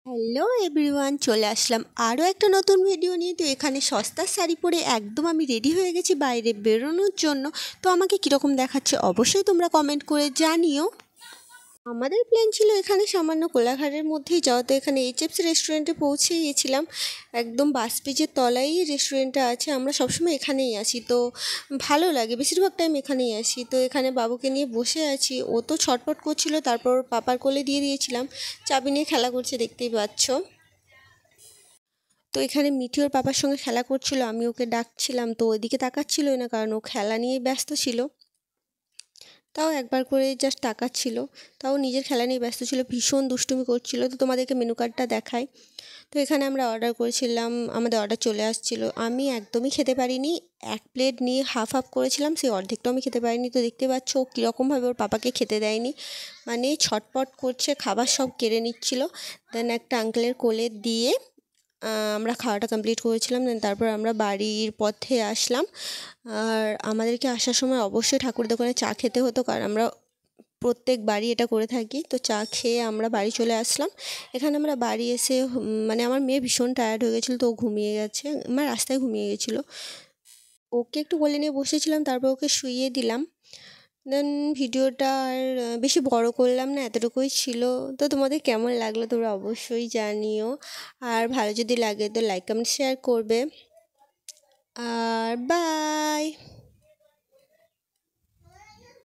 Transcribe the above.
Hello everyone, চলে আসলাম আরও একটা নতুন ভিডিও নিয়ে। তো এখানে সস্তার শাড়ি পরে একদম আমি রেডি হয়ে গেছি বাইরে বেরোনোর জন্য। তো আমাকে কীরকম দেখাচ্ছে অবশ্যই তোমরা কমেন্ট করে জানিও। আমাদের প্ল্যান ছিল এখানে সামান্য কোলাঘাটের মধ্যেই যাওয়া। তো এখানে এইচএফসি রেস্টুরেন্টে পৌঁছে গিয়েছিলাম। একদম বাস ব্রিজের তলায় রেস্টুরেন্টটা আছে। আমরা সবসময় এখানেই আসি, তো ভালো লাগে, বেশিরভাগ টাইম এখানেই আসি। তো এখানে বাবুকে নিয়ে বসে আছি, ও তো ছটপট করছিল, তারপর পাপার কোলে দিয়ে দিয়েছিলাম। চাবি নিয়ে খেলা করছে, দেখতেই পাচ্ছ। তো এখানে মিঠি ওর পাপার সঙ্গে খেলা করছিল, আমি ওকে ডাকছিলাম, তো ওইদিকে তাকাচ্ছিলই না, কারণ ও খেলা নিয়ে ব্যস্ত ছিল। তাও একবার করে জাস্ট তাকাচ্ছিল, তাও নিজের খেলা নিয়ে ব্যস্ত ছিল, ভীষণ দুষ্টুমি করছিল। তো তোমাদেরকে মেনু কার্ডটা দেখাই। তো এখানে আমরা অর্ডার করেছিলাম, আমাদের অর্ডার চলে আসছিল। আমি একদমই খেতে পারিনি, এক প্লেট নিয়ে হাফ হাফ করেছিলাম, সেই অর্ধেকটাও আমি খেতে পারিনি। তো দেখতে পাচ্ছ ও কীরকমভাবে ওর পাপাকে খেতে দেয়নি, মানে ছটপট করছে, খাবার সব কেড়ে নিচ্ছিল। দেন একটা আঙ্কেলের কোলে দিয়ে আমরা খাওয়াটা কমপ্লিট করেছিলাম। দেন তারপর আমরা বাড়ির পথে আসলাম। আর আমাদেরকে আসার সময় অবশ্যই ঠাকুর দোকানে চা খেতে হতো, কারণ আমরা প্রত্যেক বাড়ি এটা করে থাকি। তো চা খেয়ে আমরা বাড়ি চলে আসলাম। এখানে আমরা বাড়ি এসে মানে আমার মেয়ে ভীষণ টায়ার্ড হয়ে গেছিলো, তো ও ঘুমিয়ে গেছে, আমার রাস্তায় ঘুমিয়ে গেছিলো। ওকে একটু কোলে নিয়ে বসেছিলাম, তারপর ওকে শুইয়ে দিলাম। দেন ভিডিওটা আর বেশি বড় করলাম না, এতটুকুই ছিল। তো তোমাদের কেমন লাগলো তোমরা অবশ্যই জানিও। আর ভালো যদি লাগে তো লাইক কমেন্ট শেয়ার করবে। আর বাই।